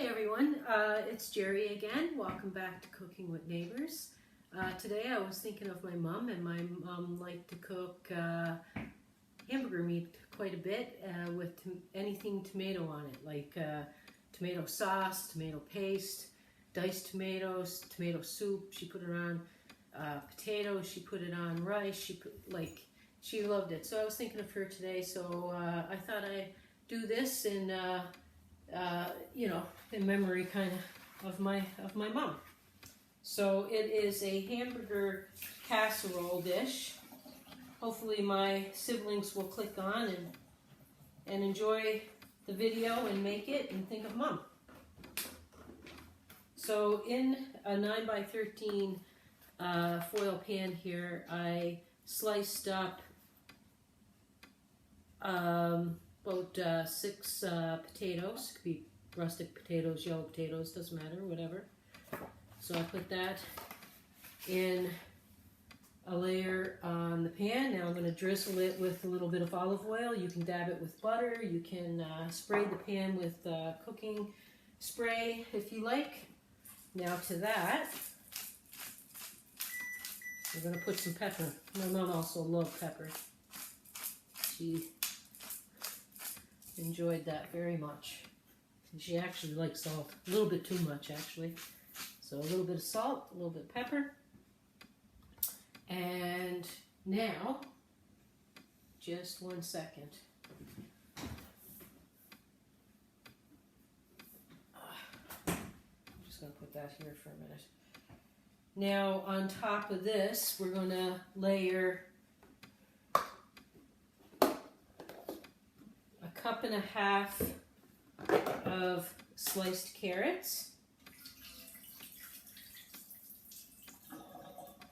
Hi everyone, it's Jerry again. Welcome back to Cooking with Neighbours. Today I was thinking of my mom, and my mom liked to cook hamburger meat quite a bit with anything tomato on it, like tomato sauce, tomato paste, diced tomatoes, tomato soup. She put it on potatoes, she put it on rice, she loved it. So I was thinking of her today, so I thought I'd do this in you know, in memory kind of my mom. So it is a hamburger casserole dish. Hopefully my siblings will click on and enjoy the video and make it and think of mom. So in a 9x13 foil pan here, I sliced up about 6 potatoes. Could be rustic potatoes, yellow potatoes, doesn't matter, whatever. So I put that in a layer on the pan. Now I'm going to drizzle it with a little bit of olive oil. You can dab it with butter. You can spray the pan with cooking spray if you like. Now to that, we're going to put some pepper. My mom also loved pepper. She enjoyed that very much. And she actually likes salt. A little bit too much, actually. So a little bit of salt, a little bit of pepper. And now, just 1 second. I'm just going to put that here for a minute. Now, on top of this, we're going to layer 1.5 cups of sliced carrots.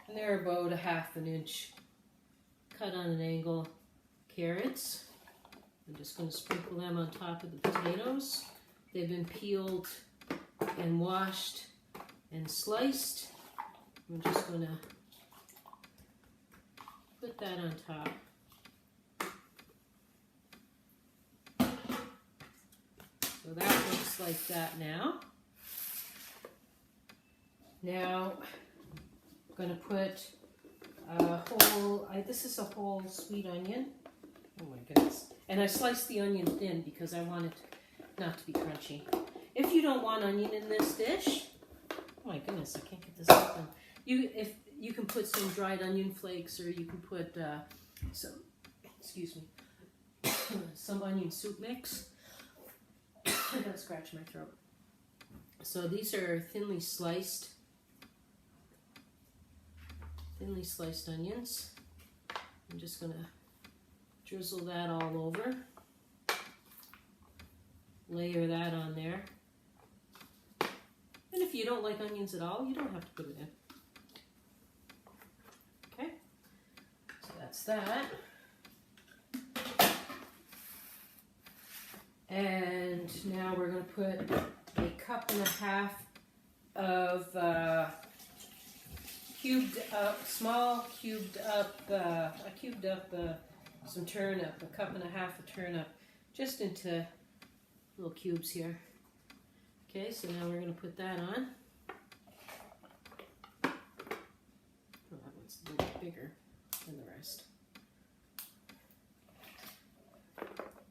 And they're about 1/2 inch cut on an angle carrots. I'm just going to sprinkle them on top of the potatoes. They've been peeled and washed and sliced. I'm just going to put that on top. So that looks like that now. Now I'm going to put a whole, this is a whole sweet onion. Oh my goodness. And I sliced the onion thin because I want it not to be crunchy. If you don't want onion in this dish, oh my goodness, I can't get this open. You can put some dried onion flakes, or you can put some, excuse me, some onion soup mix. I'm gonna scratch my throat. So these are thinly sliced onions. I'm just gonna drizzle that all over. Layer that on there. And if you don't like onions at all, you don't have to put it in. Okay, so that's that. And now we're going to put 1.5 cups of I cubed up some turnip, 1.5 cups of turnip, just into little cubes here. Okay, so now we're going to put that on. Oh, that one's a little bit bigger than the rest.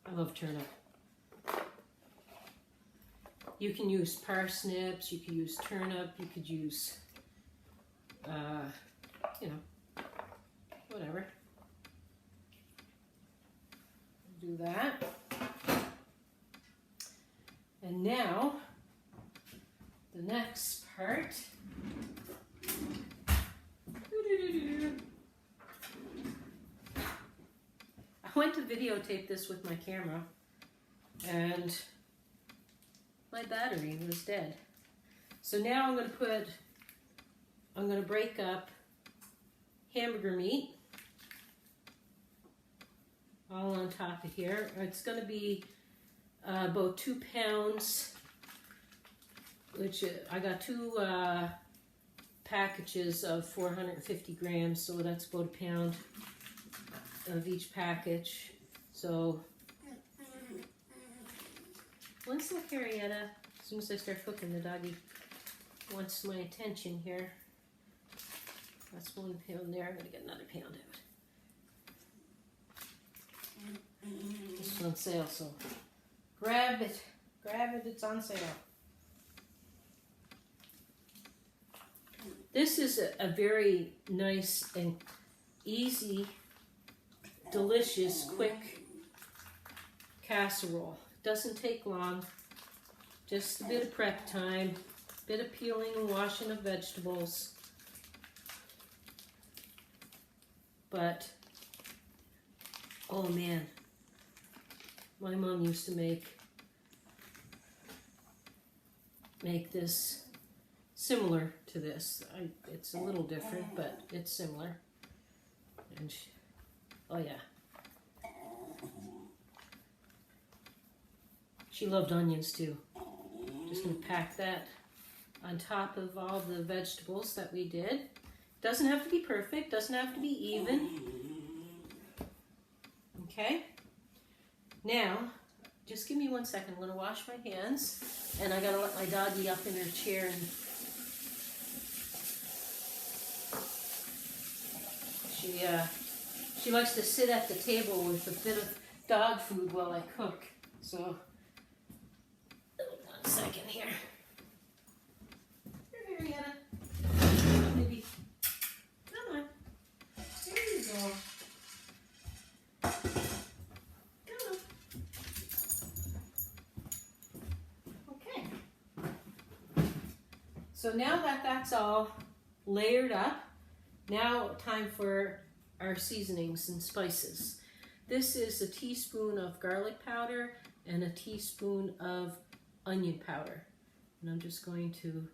I love turnip. You can use parsnips, you could use turnip, you could use, you know, whatever. Do that. And now, the next part. I went to videotape this with my camera, and my battery was dead. So now I'm going to break up hamburger meat all on top of here. It's going to be about 2 pounds, which I got 2 packages of 450 grams, so that's about 1 pound of each package. So When's La Carrieta As soon as I start cooking, the doggy wants my attention here. That's 1 pound there. I'm going to get another pound out. This is on sale, so grab it. Grab it, it's on sale. This is a very nice and easy, delicious, quick casserole. Doesn't take long. Just a bit of prep time, bit of peeling and washing of vegetables. But, oh man, my mom used to make this similar to this. It's a little different, but it's similar. And oh yeah. She loved onions too. Just gonna pack that on top of all the vegetables that we did. Doesn't have to be perfect, doesn't have to be even. Okay. Now, just give me 1 second. I'm gonna wash my hands, and I gotta let my doggy up in her chair and she likes to sit at the table with a bit of dog food while I cook. So 1 second here. Here, Henrietta. Maybe. Come on. There you go. Come on. Okay. So now that that's all layered up, now time for our seasonings and spices. This is a teaspoon of garlic powder and a teaspoon of onion powder. And I'm just going to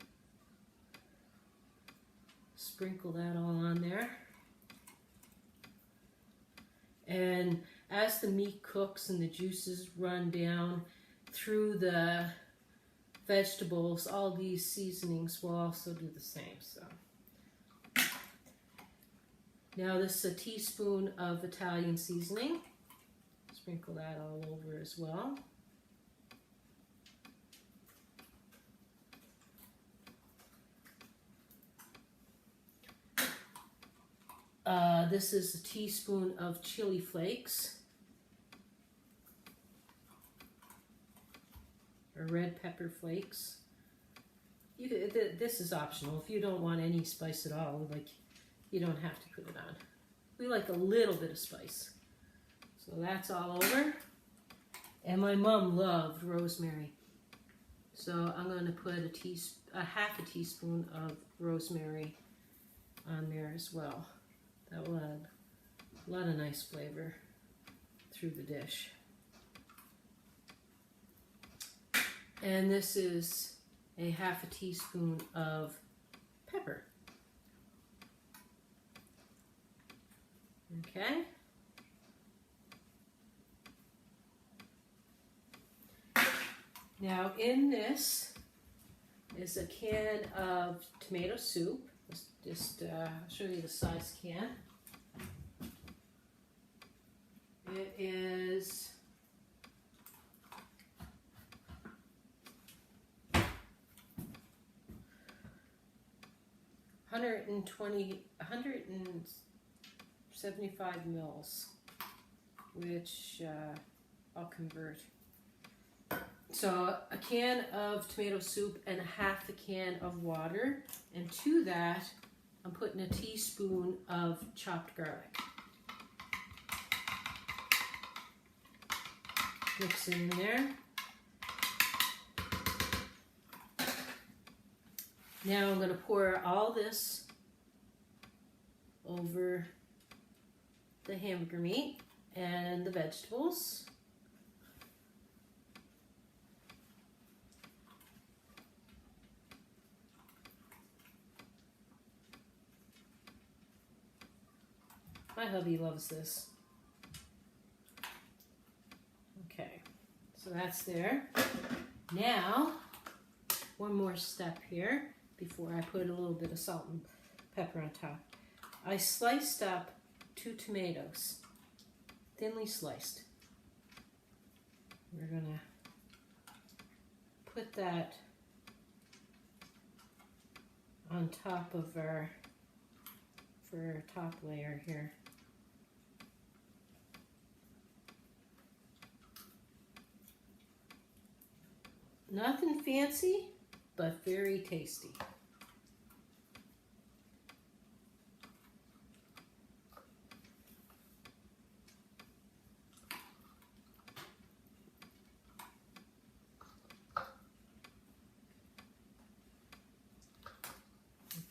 sprinkle that all on there. And as the meat cooks and the juices run down through the vegetables, all these seasonings will also do the same. So now this is a teaspoon of Italian seasoning. Sprinkle that all over as well. This is a teaspoon of chili flakes, or red pepper flakes. This is optional. If you don't want any spice at all, like, you don't have to put it on. We like a little bit of spice. So that's all over. And my mom loved rosemary. So I'm going to put half a teaspoon of rosemary on there as well. That will add a lot of nice flavor through the dish. And this is a half a teaspoon of pepper. Okay. Now in this is a can of tomato soup. Let's just show you the size can. It is 175 mils, which I'll convert. So a can of tomato soup and half a can of water, and to that I'm putting a teaspoon of chopped garlic. Mix it in there. Now I'm going to pour all this over the hamburger meat and the vegetables. My hubby loves this. Okay, so that's there. Now, one more step here before I put a little bit of salt and pepper on top. I sliced up 2 tomatoes, thinly sliced. We're gonna put that on top of our, for our top layer here. Nothing fancy, but very tasty.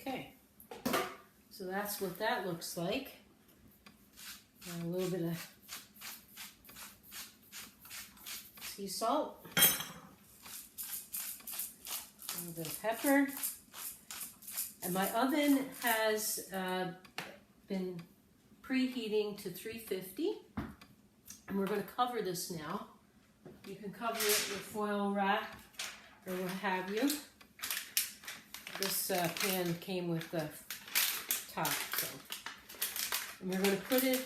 Okay, so that's what that looks like. And a little bit of sea salt. A little bit of pepper. And my oven has been preheating to 350. And we're going to cover this now. You can cover it with foil wrap or what have you. This pan came with the top. So. And we're going to put it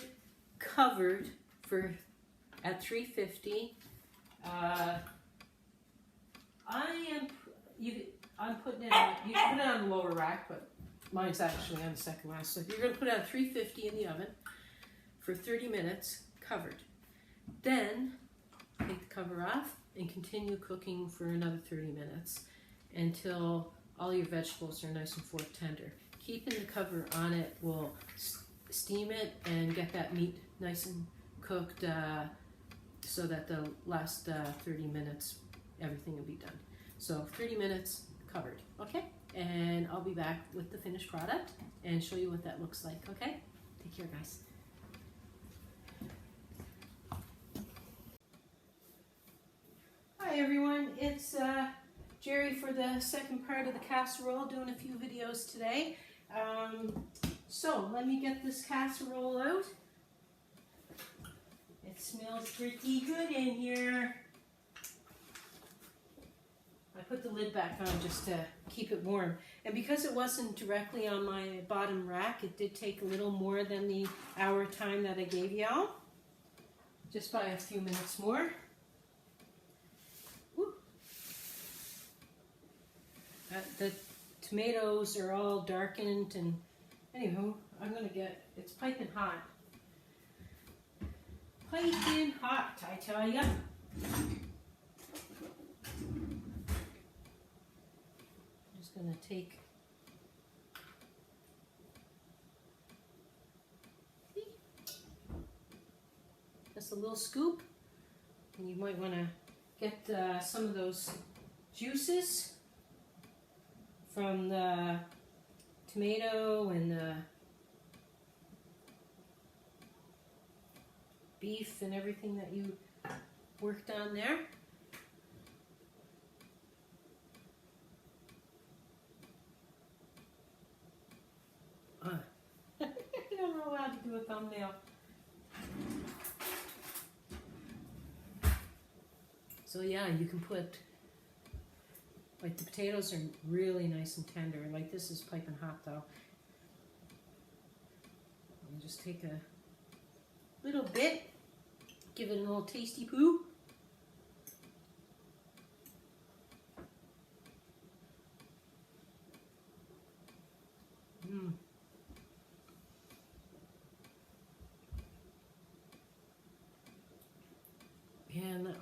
covered for at 350. I'm putting it on, you can put it on the lower rack, but mine's actually on the second last. So you're going to put it on 350 in the oven for 30 minutes, covered. Then take the cover off and continue cooking for another 30 minutes until all your vegetables are nice and fork tender. Keeping the cover on it will steam it and get that meat nice and cooked so that the last 30 minutes everything will be done. So 30 minutes covered, okay? And I'll be back with the finished product and show you what that looks like, okay? Take care, guys. Hi everyone, it's Jerry for the second part of the casserole, doing a few videos today. So let me get this casserole out. It smells pretty good in here. I put the lid back on just to keep it warm. And because it wasn't directly on my bottom rack, it did take a little more than the hour time that I gave y'all. Just by a few minutes more. Woo. The tomatoes are all darkened and anywho, I'm gonna get, it's piping hot. Piping hot, I tell ya. Going to take just a little scoop, and you might want to get some of those juices from the tomato and the beef and everything that you worked on there. I don't know how to do a thumbnail. So yeah, you can put, like the potatoes are really nice and tender. Like this is piping hot though. And just take a little bit, give it a little tasty poo.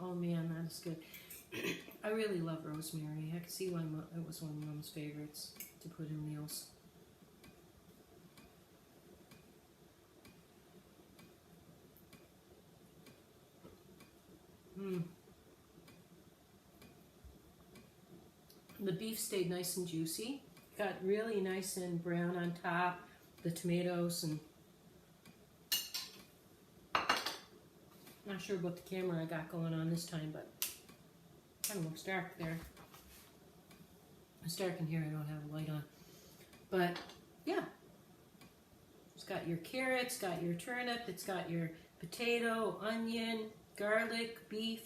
Oh man, that is good. I really love rosemary. I can see why it was one of Mom's favorites to put in meals. The beef stayed nice and juicy. Got really nice and brown on top. The tomatoes and not sure what the camera I got going on this time, but kind of looks dark there. It's dark in here, I don't have a light on. But yeah, it's got your carrots, got your turnip, it's got your potato, onion, garlic, beef.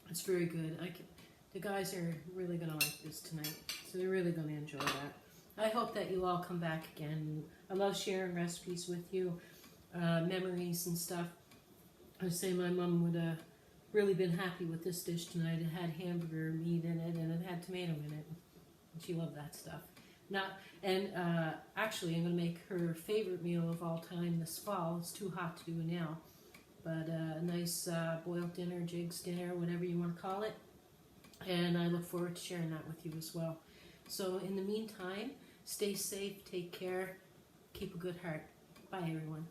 It's very good. The guys are really going to like this tonight, so they're really going to enjoy that. I hope that you all come back again. I love sharing recipes with you. memories and stuff. I say my mom would have really been happy with this dish tonight. It had hamburger meat in it, and it had tomato in it. She loved that stuff. Actually, I'm going to make her favorite meal of all time this fall. It's too hot to do now, but a nice boiled dinner, jigs dinner, whatever you want to call it. And I look forward to sharing that with you as well. So in the meantime, stay safe, take care, keep a good heart. Bye, everyone.